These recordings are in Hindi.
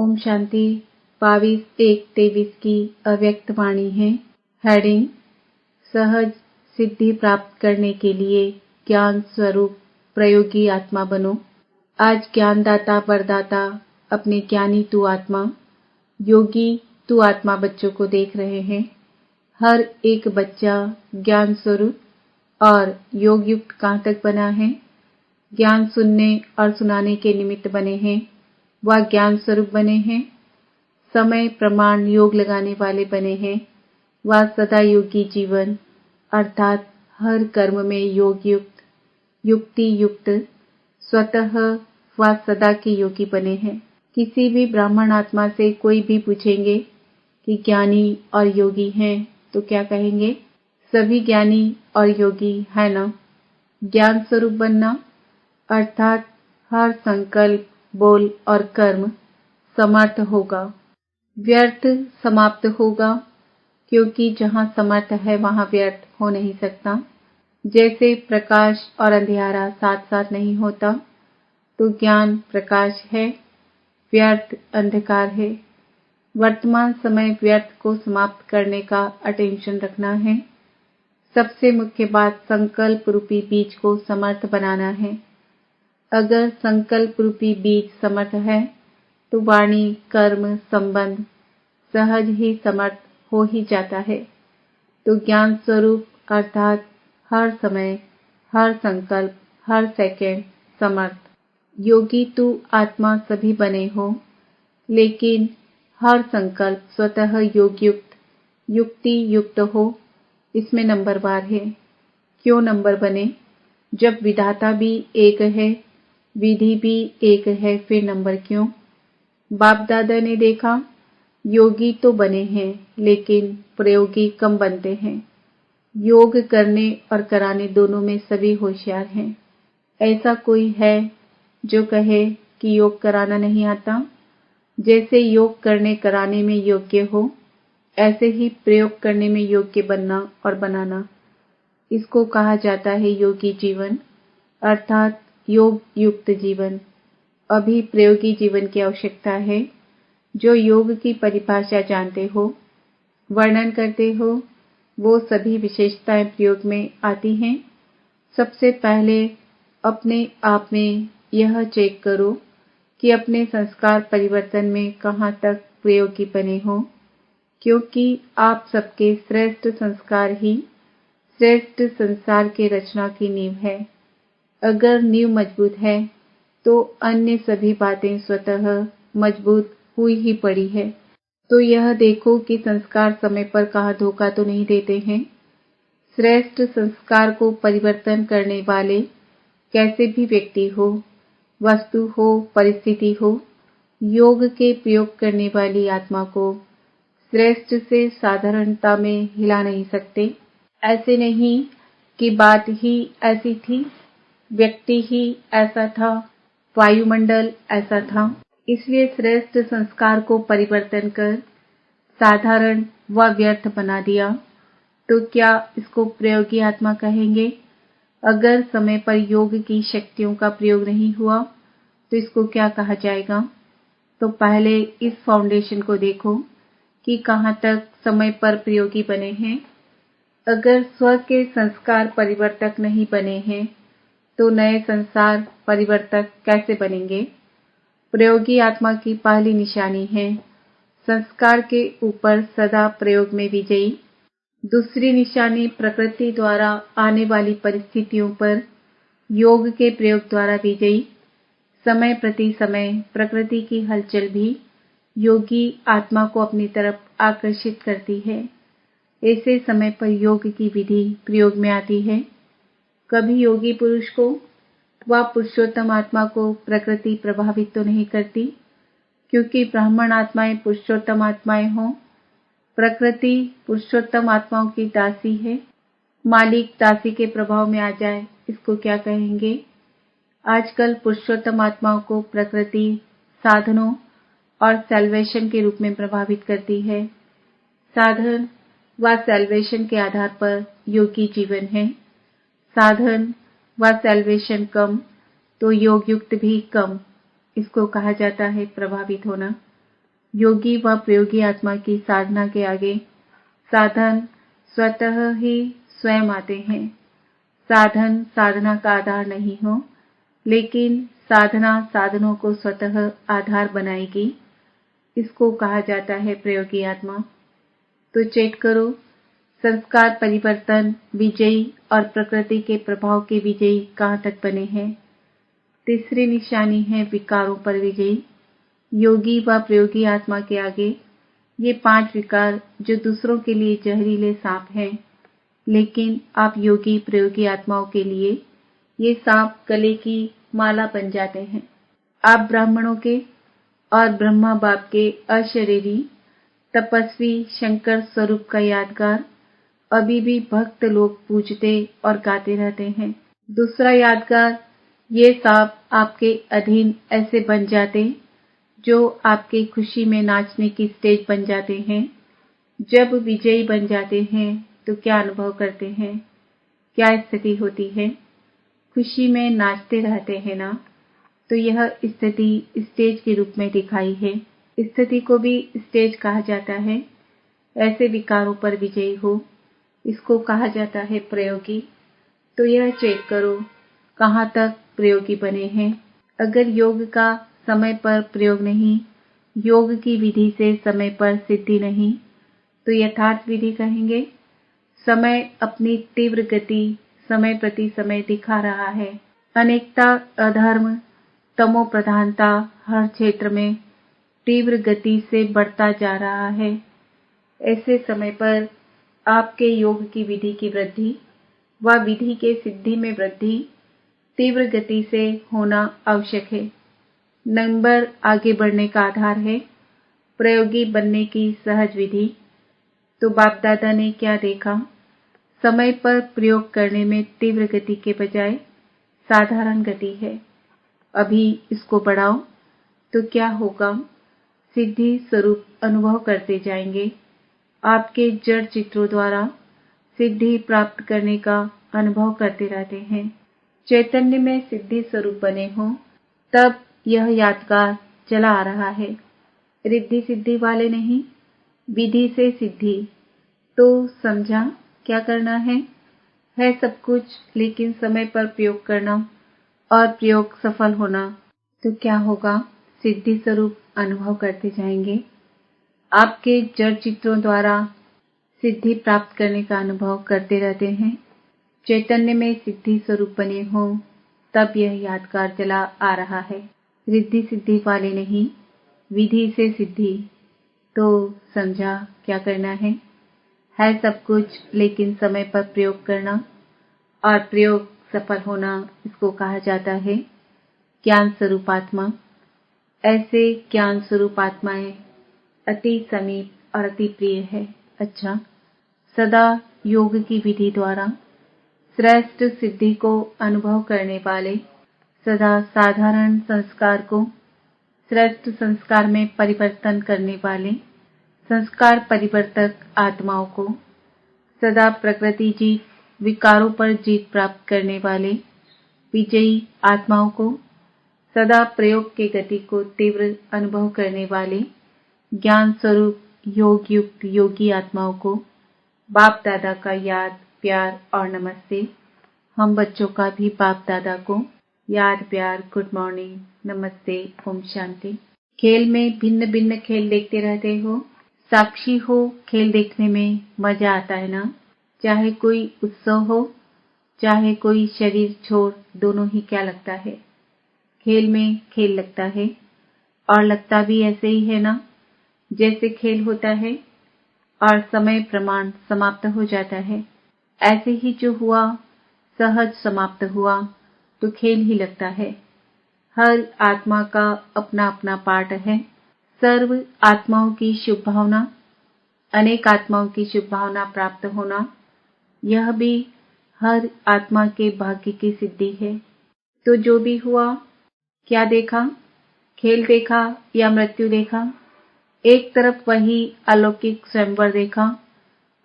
ओम शांति 22/1/23 की अव्यक्त वाणी है। हेडिंग सहज सिद्धि प्राप्त करने के लिए ज्ञान स्वरूप प्रयोगी आत्मा बनो। आज ज्ञानदाता वरदाता अपने ज्ञानी तू आत्मा, योगी तू आत्मा बच्चों को देख रहे हैं। हर एक बच्चा ज्ञान स्वरूप और योग युक्त कहाँ तक बना है? ज्ञान सुनने और सुनाने के निमित्त बने हैं, वह ज्ञान स्वरूप बने हैं। समय प्रमाण योग लगाने वाले बने हैं, वह सदा योगी जीवन अर्थात हर कर्म में योग युक्त, युक्ति युक्त, स्वतः वह सदा के योगी बने हैं। किसी भी ब्राह्मण आत्मा से कोई भी पूछेंगे कि ज्ञानी और योगी हैं तो क्या कहेंगे? सभी ज्ञानी और योगी है ना। ज्ञान स्वरूप बनना अर्थात हर संकल्प, बोल और कर्म समर्थ होगा, व्यर्थ समाप्त होगा, क्योंकि जहाँ समर्थ है वहाँ व्यर्थ हो नहीं सकता। जैसे प्रकाश और अंधियारा साथ साथ नहीं होता, तो ज्ञान प्रकाश है, व्यर्थ अंधकार है। वर्तमान समय व्यर्थ को समाप्त करने का अटेंशन रखना है। सबसे मुख्य बात संकल्प रूपी बीज को समर्थ बनाना है। अगर संकल्प रूपी बीज समर्थ है तो वाणी, कर्म, संबंध सहज ही समर्थ हो ही जाता है। तो ज्ञान स्वरूप अर्थात हर समय, हर संकल्प, हर सेकंड समर्थ। योगी तू आत्मा सभी बने हो, लेकिन हर संकल्प स्वतः योग युक्त, युक्ति युक्त हो, इसमें नंबरवार है। क्यों नंबर बने? जब विधाता भी एक है, विधि भी एक है, फिर नंबर क्यों? बाप दादा ने देखा योगी तो बने हैं लेकिन प्रयोगी कम बनते हैं। योग करने और कराने दोनों में सभी होशियार हैं। ऐसा कोई है जो कहे कि योग कराना नहीं आता? जैसे योग करने कराने में योग्य हो, ऐसे ही प्रयोग करने में योग्य बनना और बनाना, इसको कहा जाता है योगी जीवन अर्थात योग युक्त जीवन। अभी प्रयोगी जीवन की आवश्यकता है। जो योग की परिभाषा जानते हो, वर्णन करते हो, वो सभी विशेषताएं प्रयोग में आती हैं। सबसे पहले अपने आप में यह चेक करो कि अपने संस्कार परिवर्तन में कहाँ तक प्रयोगी बने हो, क्योंकि आप सबके श्रेष्ठ संस्कार ही श्रेष्ठ संसार के रचना की नींव है। अगर नींव मजबूत है तो अन्य सभी बातें स्वतः मजबूत हुई ही पड़ी है। तो यह देखो कि संस्कार समय पर कहाँ धोखा तो नहीं देते हैं। श्रेष्ठ संस्कार को परिवर्तन करने वाले कैसे भी व्यक्ति हो, वस्तु हो, परिस्थिति हो, योग के प्रयोग करने वाली आत्मा को श्रेष्ठ से साधारणता में हिला नहीं सकते। ऐसे नहीं कि बात ही ऐसी थी, व्यक्ति ही ऐसा था, वायुमंडल ऐसा था, इसलिए श्रेष्ठ संस्कार को परिवर्तन कर साधारण व व्यर्थ बना दिया, तो क्या इसको प्रयोगी आत्मा कहेंगे? अगर समय पर योग की शक्तियों का प्रयोग नहीं हुआ तो इसको क्या कहा जाएगा? तो पहले इस फाउंडेशन को देखो कि कहाँ तक समय पर प्रयोगी बने हैं। अगर स्व के संस्कार परिवर्तक नहीं बने हैं तो नए संसार परिवर्तक कैसे बनेंगे? प्रयोगी आत्मा की पहली निशानी है संस्कार के ऊपर सदा प्रयोग में विजयी। दूसरी निशानी प्रकृति द्वारा आने वाली परिस्थितियों पर योग के प्रयोग द्वारा विजयी। समय प्रति समय प्रकृति की हलचल भी योगी आत्मा को अपनी तरफ आकर्षित करती है। ऐसे समय पर योग की विधि प्रयोग में आती है। कभी योगी पुरुष को व पुरुषोत्तम आत्मा को प्रकृति प्रभावित तो नहीं करती, क्योंकि ब्राह्मण आत्माएं पुरुषोत्तम आत्माएं हों। प्रकृति पुरुषोत्तम आत्माओं की दासी है। मालिक दासी के प्रभाव में आ जाए, इसको क्या कहेंगे? आजकल पुरुषोत्तम आत्माओं को प्रकृति साधनों और सैल्वेशन के रूप में प्रभावित करती है। साधन व सैल्वेशन के आधार पर योगी जीवन है। साधन व सैल्वेशन कम तो योग युक्त भी कम, इसको कहा जाता है प्रभावित होना। योगी व प्रयोगी आत्मा की साधना के आगे साधन स्वतः ही स्वयं आते हैं। साधन साधना का आधार नहीं हो, लेकिन साधना साधनों को स्वतः आधार बनाएगी। इसको कहा जाता है प्रयोगी आत्मा। तो चेक करो, संस्कार परिवर्तन विजयी और प्रकृति के प्रभाव के विजयी कहाँ तक बने हैं। तीसरी निशानी है विकारों पर विजयी। योगी व प्रयोगी आत्मा के आगे ये 5 विकार जो दूसरों के लिए जहरीले सांप हैं, लेकिन आप योगी प्रयोगी आत्माओं के लिए ये सांप गले की माला बन जाते हैं। आप ब्राह्मणों के और ब्रह्मा बाप के अशरीरी तपस्वी शंकर स्वरूप का यादगार अभी भी भक्त लोग पूजते और गाते रहते हैं। दूसरा यादगार, ये सांप आपके अधीन ऐसे बन जाते जो आपके खुशी में नाचने की स्टेज बन जाते हैं। जब विजयी बन जाते हैं तो क्या अनुभव करते हैं, क्या स्थिति होती है? खुशी में नाचते रहते हैं ना। तो यह स्थिति स्टेज के रूप में दिखाई है। स्थिति को भी स्टेज कहा जाता है। ऐसे विकारों पर विजयी हो, इसको कहा जाता है प्रयोगी। तो यह चेक करो कहाँ तक प्रयोगी बने हैं। अगर योग का समय पर प्रयोग नहीं, योग की विधि से समय पर सिद्धि नहीं, तो यथार्थ विधि कहेंगे। समय अपनी तीव्र गति समय प्रति समय दिखा रहा है। अनेकता, अधर्म, तमो प्रधानता हर क्षेत्र में तीव्र गति से बढ़ता जा रहा है। ऐसे समय पर आपके योग की विधि की वृद्धि व विधि के सिद्धि में वृद्धि तीव्र गति से होना आवश्यक है। नंबर आगे बढ़ने का आधार है, प्रयोगी बनने की सहज विधि। तो बाप दादा ने क्या देखा? समय पर प्रयोग करने में तीव्र गति के बजाय साधारण गति है। अभी इसको बढ़ाओ तो क्या होगा? सिद्धि स्वरूप अनुभव करते जाएंगे। आपके जड़ चित्रों द्वारा सिद्धि प्राप्त करने का अनुभव करते रहते हैं। चैतन्य में सिद्धि स्वरूप बने हो, तब यह यादगार चला आ रहा है। रिद्धि सिद्धि वाले नहीं, विधि से सिद्धि। तो समझा क्या करना है सब कुछ, लेकिन समय पर प्रयोग करना और प्रयोग सफल होना। तो क्या होगा? सिद्धि स्वरूप अनुभव करते जाएंगे। आपके जड़ चित्रों द्वारा सिद्धि प्राप्त करने का अनुभव करते रहते हैं। चैतन्य में सिद्धि स्वरूप बने हो, तब यह यादगार चला आ रहा है। रिद्धि सिद्धि वाले नहीं, विधि से सिद्धि। तो समझा क्या करना है सब कुछ, लेकिन समय पर प्रयोग करना और प्रयोग सफल होना। इसको कहा जाता है ज्ञान स्वरूप आत्मा। ऐसे ज्ञान स्वरूप आत्माएं अति समीप और अति प्रिय है। अच्छा, सदा योग की विधि द्वारा श्रेष्ठ सिद्धि को अनुभव करने वाले, सदा साधारण संस्कार को श्रेष्ठ संस्कार में परिवर्तन करने वाले, संस्कार परिवर्तक आत्माओं को, सदा प्रकृति जीत विकारों पर जीत प्राप्त करने वाले विजयी आत्माओं को, सदा प्रयोग के गति को तीव्र अनुभव करने वाले ज्ञान स्वरूप योग युक्त योगी आत्माओं को बाप दादा का याद, प्यार और नमस्ते। हम बच्चों का भी बाप दादा को याद, प्यार, गुड मॉर्निंग, नमस्ते, ओम शांति। खेल में भिन्न भिन्न खेल देखते रहते हो, साक्षी हो। खेल देखने में मजा आता है ना। चाहे कोई उत्सव हो, चाहे कोई शरीर छोड़, दोनों ही क्या लगता है, खेल में खेल लगता है। और लगता भी ऐसे ही है ना, जैसे खेल होता है और समय प्रमाण समाप्त हो जाता है। ऐसे ही जो हुआ सहज समाप्त हुआ, तो खेल ही लगता है। हर आत्मा का अपना अपना पार्ट है। सर्व आत्माओं की शुभ भावना, अनेक आत्माओं की शुभ भावना प्राप्त होना, यह भी हर आत्मा के भाग्य की सिद्धि है। तो जो भी हुआ, क्या देखा? खेल देखा या मृत्यु देखा? एक तरफ वही अलौकिक स्वयंवर देखा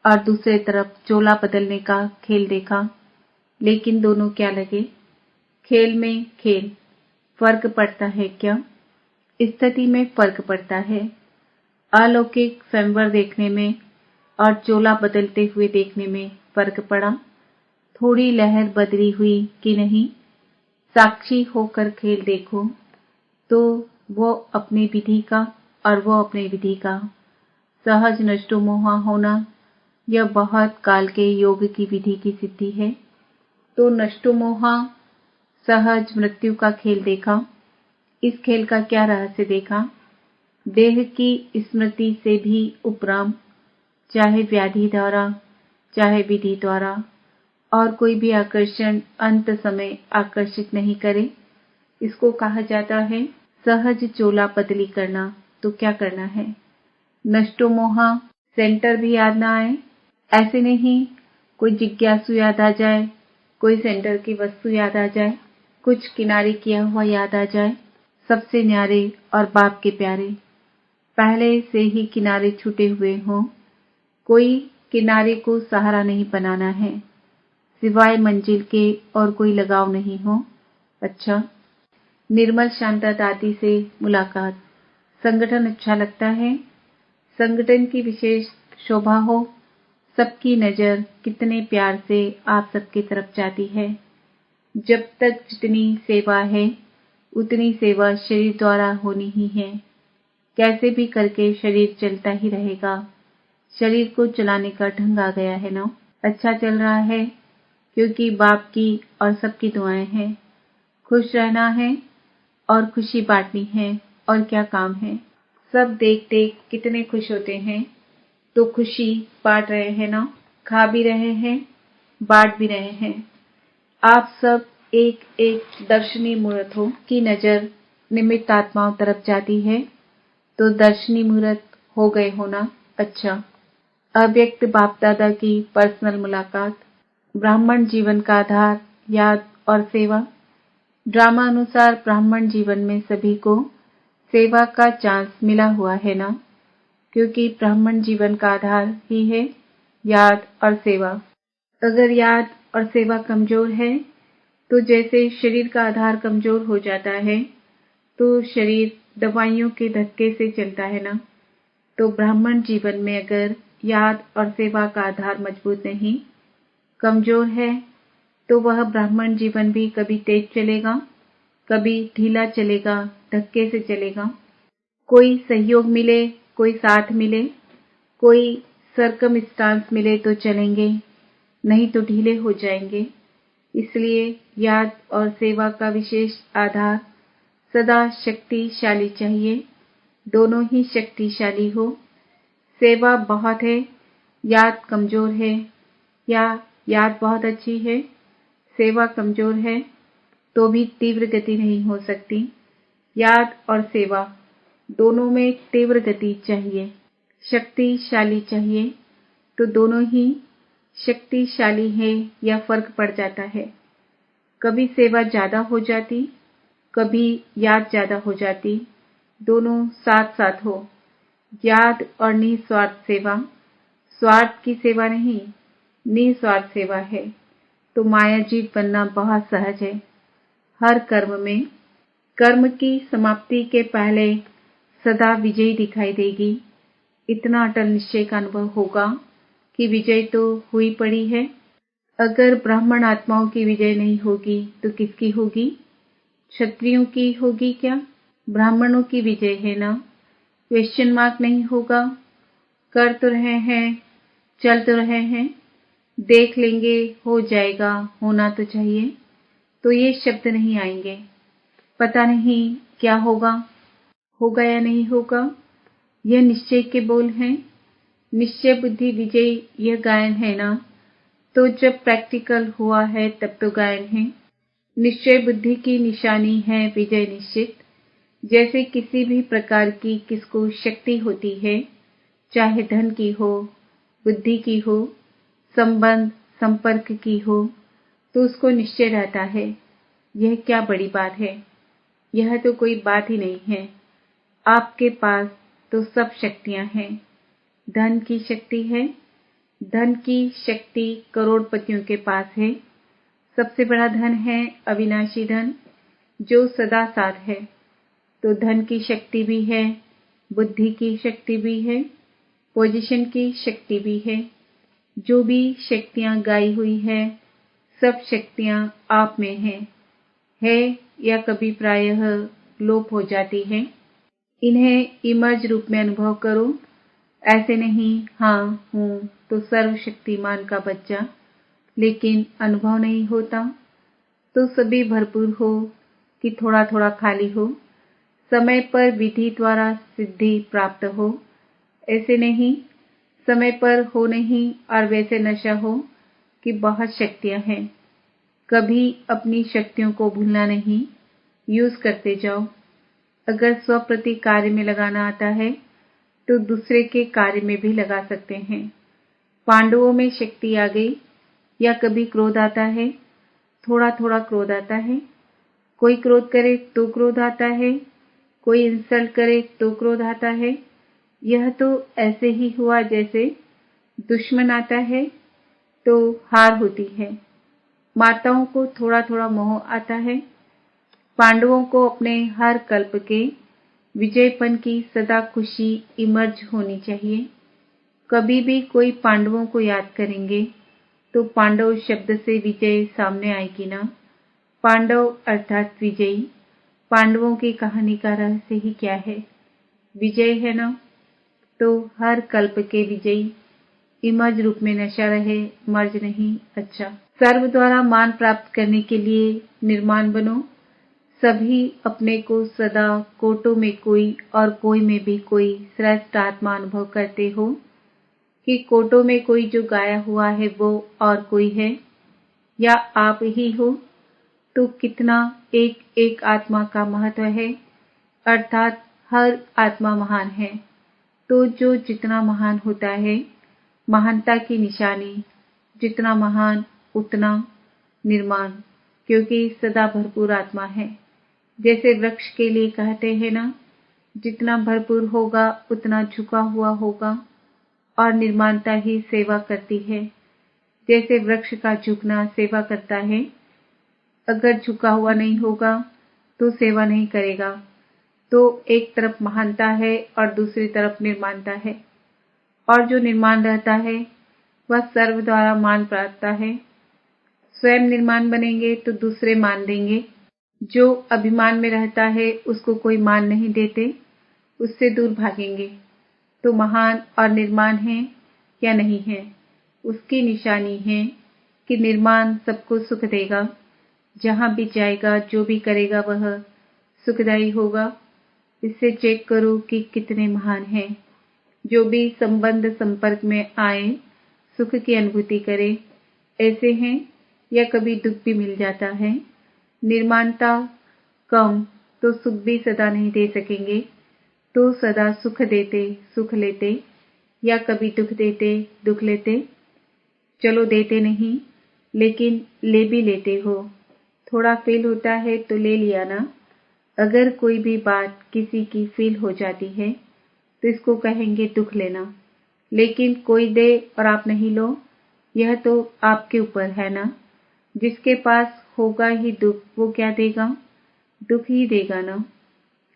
और दूसरे तरफ चोला बदलने का खेल देखा, लेकिन दोनों क्या लगे? खेल में खेल। फर्क पड़ता है क्या? स्थिति में फर्क पड़ता है। अलौकिक स्वयंवर देखने में और चोला बदलते हुए देखने में फर्क पड़ा। थोड़ी लहर बदली हुई कि नहीं, साक्षी होकर खेल देखो तो वो अपनी विधि का और वो अपनी विधि का। सहज नष्टो मोहा होना यह बहुत काल के योग की विधि की सिद्धि है। तो नष्टो मोहा सहज मृत्यु का खेल देखा। इस खेल का क्या रहस्य देखा? देह की स्मृति से भी उपराम, चाहे व्याधि द्वारा चाहे विधि द्वारा, और कोई भी आकर्षण अंत समय आकर्षित नहीं करे। इसको कहा जाता है सहज चोला बदली करना। तो क्या करना है? नष्टो मोहा सेंटर भी याद ना आए, ऐसे नहीं कोई जिज्ञासु याद आ जाए, कोई सेंटर की वस्तु याद आ जाए, कुछ किनारे किया हुआ याद आ जाए, सबसे न्यारे और बाप के प्यारे, पहले से ही किनारे छूटे हुए हों। कोई किनारे को सहारा नहीं बनाना है, सिवाय मंजिल के और कोई लगाव नहीं हो। अच्छा, निर्मल शांता दादी से मुलाकात। संगठन अच्छा लगता है, संगठन की विशेष शोभा हो, सबकी नजर कितने प्यार से आप सबकी तरफ जाती है। जब तक जितनी सेवा है उतनी सेवा शरीर द्वारा होनी ही है। कैसे भी करके शरीर चलता ही रहेगा। शरीर को चलाने का ढंग आ गया है ना। अच्छा चल रहा है क्योंकि बाप की और सबकी दुआएं हैं। खुश रहना है और खुशी बांटनी है, और क्या काम है। सब देख देख कितने खुश होते हैं, तो खुशी बांट रहे हैं ना। खा भी रहे हैं, बांट भी रहे हैं। आप सब एक एक दर्शनी मूर्त हो की नजर निमित्त आत्माओं तरफ जाती है, तो दर्शनी मूर्त हो गए होना। अच्छा, अव्यक्त बाप दादा की पर्सनल मुलाकात। ब्राह्मण जीवन का आधार याद और सेवा। ड्रामा अनुसार ब्राह्मण जीवन में सभी को सेवा का चांस मिला हुआ है ना, क्योंकि ब्राह्मण जीवन का आधार ही है याद और सेवा। अगर याद और सेवा कमजोर है तो जैसे शरीर का आधार कमजोर हो जाता है, तो शरीर दवाइयों के धक्के से चलता है ना। तो ब्राह्मण जीवन में अगर याद और सेवा का आधार मजबूत नहीं, कमजोर है, तो वह ब्राह्मण जीवन भी कभी तेज चलेगा, कभी ढीला चलेगा, धक्के से चलेगा। कोई सहयोग मिले, कोई साथ मिले, कोई सरकमस्टांस मिले तो चलेंगे, नहीं तो ढीले हो जाएंगे। इसलिए याद और सेवा का विशेष आधार सदा शक्तिशाली चाहिए। दोनों ही शक्तिशाली हो। सेवा बहुत है, याद कमजोर है, या याद बहुत अच्छी है, सेवा कमजोर है, तो भी तीव्र गति नहीं हो सकती। याद और सेवा दोनों में तीव्र गति चाहिए, शक्तिशाली चाहिए। तो दोनों ही शक्तिशाली है या फर्क पड़ जाता है। कभी सेवा ज्यादा हो जाती, कभी याद ज्यादा हो जाती, दोनों साथ साथ हो। याद और निस्वार्थ सेवा, स्वार्थ की सेवा नहीं, निस्वार्थ सेवा है। तो मायाजीत बनना बहुत सहज है। हर कर्म में कर्म की समाप्ति के पहले सदा विजयी दिखाई देगी। इतना अटल निश्चय का अनुभव होगा कि विजय तो हुई पड़ी है। अगर ब्राह्मण आत्माओं की विजय नहीं होगी तो किसकी होगी? क्षत्रियों की होगी क्या? ब्राह्मणों की विजय है ना। क्वेश्चन मार्क नहीं होगा। कर तो रहे हैं, चल तो रहे हैं, देख लेंगे, हो जाएगा, होना तो चाहिए, तो ये शब्द नहीं आएंगे। पता नहीं क्या होगा या नहीं होगा, यह निश्चय के बोल हैं। निश्चय बुद्धि विजय यह गायन है ना। तो जब प्रैक्टिकल हुआ है तब तो गायन है। निश्चय बुद्धि की निशानी है विजय निश्चित। जैसे किसी भी प्रकार की किसको शक्ति होती है, चाहे धन की हो, बुद्धि की हो, संबंध संपर्क की हो, तो उसको निश्चय रहता है। यह क्या बड़ी बात है, यह तो कोई बात ही नहीं है। आपके पास तो सब शक्तियां हैं। धन की शक्ति है, धन की शक्ति करोड़पतियों के पास है। सबसे बड़ा धन है अविनाशी धन, जो सदा साथ है। तो धन की शक्ति भी है, बुद्धि की शक्ति भी है, पोजीशन की शक्ति भी है। जो भी शक्तियां गाई हुई है, सब शक्तियां आप में है या कभी प्रायः लोप हो जाती है। इन्हें इमर्ज रूप में अनुभव करो। ऐसे नहीं हाँ हूँ तो सर्वशक्तिमान का बच्चा, लेकिन अनुभव नहीं होता। तो सभी भरपूर हो कि थोड़ा थोड़ा खाली हो, समय पर विधि द्वारा सिद्धि प्राप्त हो। ऐसे नहीं समय पर हो नहीं और वैसे नशा हो कि बहुत शक्तियां हैं। कभी अपनी शक्तियों को भूलना नहीं, यूज करते जाओ। अगर स्वप्रति कार्य में लगाना आता है तो दूसरे के कार्य में भी लगा सकते हैं। पांडवों में शक्ति आ गई। या कभी क्रोध आता है, थोड़ा थोड़ा क्रोध आता है। कोई क्रोध करे तो क्रोध आता है, कोई इंसल्ट करे तो क्रोध आता है। यह तो ऐसे ही हुआ जैसे दुश्मन आता है तो हार होती है। माताओं को थोड़ा थोड़ा मोह आता है। पांडवों को अपने हर कल्प के विजयपन की सदा खुशी इमर्ज होनी चाहिए। कभी भी कोई पांडवों को याद करेंगे तो पांडव शब्द से विजय सामने आएगी ना। पांडव अर्थात विजयी। पांडवों की कहानी का रहस्य ही क्या है? विजय है ना। तो हर कल्प के विजयी इमर्ज रूप में नशा रहे, मर्ज नहीं। अच्छा, सर्व द्वारा मान प्राप्त करने के लिए निर्माण बनो। सभी अपने को सदा कोटों में कोई और कोई में भी कोई श्रेष्ठ आत्मा अनुभव करते हो कि कोटों में कोई जो गाया हुआ है वो और कोई है या आप ही हो। तो कितना एक एक आत्मा का महत्व है, अर्थात हर आत्मा महान है। तो जो जितना महान होता है, महानता की निशानी, जितना महान उतना निर्माण, क्योंकि सदा भरपूर आत्मा है। जैसे वृक्ष के लिए कहते हैं ना, जितना भरपूर होगा उतना झुका हुआ होगा और निर्माणता ही सेवा करती है। जैसे वृक्ष का झुकना सेवा करता है, अगर झुका हुआ नहीं होगा तो सेवा नहीं करेगा। तो एक तरफ महानता है और दूसरी तरफ निर्माणता है, और जो निर्माण रहता है वह सर्व द्वारा मान पाता है। स्वयं निर्माण बनेंगे तो दूसरे मान देंगे। जो अभिमान में रहता है उसको कोई मान नहीं देते, उससे दूर भागेंगे। तो महान और निर्माण है या नहीं है, उसकी निशानी है कि निर्माण सबको सुख देगा। जहां भी जाएगा, जो भी करेगा वह सुखदायी होगा। इससे चेक करो कि कितने महान हैं। जो भी संबंध संपर्क में आए सुख की अनुभूति करे, ऐसे हैं या कभी दुख भी मिल जाता है। निर्माणता कम तो सुख भी सदा नहीं दे सकेंगे, तो सदा सुख देते सुख लेते या कभी दुख देते दुख लेते। चलो देते नहीं, लेकिन ले भी लेते हो। थोड़ा फील होता है तो ले लिया ना। अगर कोई भी बात किसी की फील हो जाती है तो इसको कहेंगे दुख लेना। लेकिन कोई दे और आप नहीं लो, यह तो आपके ऊपर है ना। जिसके पास होगा ही दुख, वो क्या देगा? दुख ही देगा ना।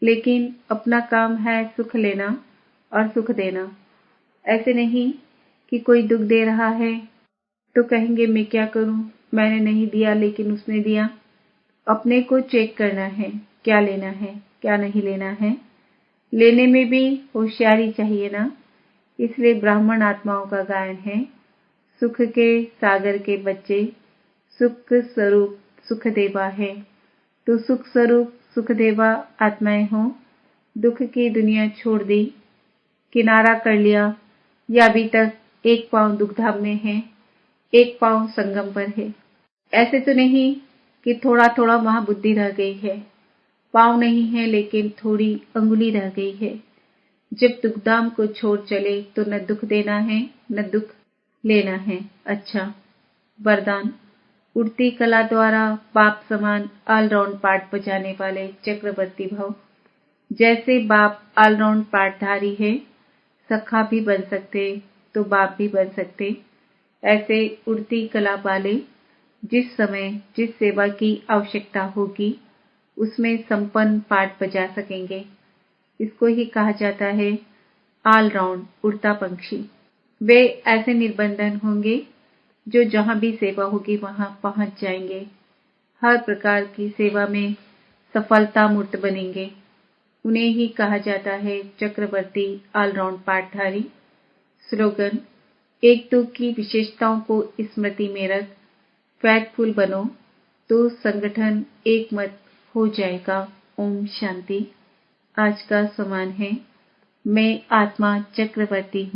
लेकिन अपना काम है सुख लेना और सुख देना। ऐसे नहीं कि कोई दुख दे रहा है तो कहेंगे मैं क्या करूं, मैंने नहीं दिया लेकिन उसने दिया। अपने को चेक करना है, क्या लेना है क्या नहीं लेना है। लेने में भी होशियारी चाहिए ना। इसलिए ब्राह्मण आत्माओं का गायन है, सुख के सागर के बच्चे सुख स्वरूप सुखदेवा है। तो सुख स्वरूप सुखदेवा आत्माएं हो, दुख की दुनिया छोड़ दी, किनारा कर लिया, या अभी तक एक पांव दुखधाम में है, एक पांव संगम पर है। ऐसे तो नहीं कि थोड़ा थोड़ा वहां बुद्धि रह गई है, पांव नहीं है लेकिन थोड़ी अंगुली रह गई है। जब दुखधाम को छोड़ चले तो न दुख देना है न दुख लेना है। अच्छा, वरदान। उड़ती कला द्वारा बाप समान ऑलराउंड पाठ बजाने वाले चक्रवर्ती भव। जैसे बाप ऑलराउंड पाठधारी है, सखा भी बन सकते तो बाप भी बन सकते। ऐसे उड़ती कला वाले जिस समय जिस सेवा की आवश्यकता होगी उसमें संपन्न पाठ बजा सकेंगे। इसको ही कहा जाता है ऑलराउंड उड़ता पंछी। वे ऐसे निर्बंधन होंगे जो जहां भी सेवा होगी वहां पहुंच जाएंगे, हर प्रकार की सेवा में सफलता मूर्त बनेंगे। उन्हें ही कहा जाता है चक्रवर्ती ऑलराउंड पाठधारी। स्लोगन: एक दो की विशेषताओं को स्मृति में रख, फैक्टफुल बनो तो संगठन एक मत हो जाएगा। ओम शांति। आज का सम्मान है, मैं आत्मा चक्रवर्ती हूँ।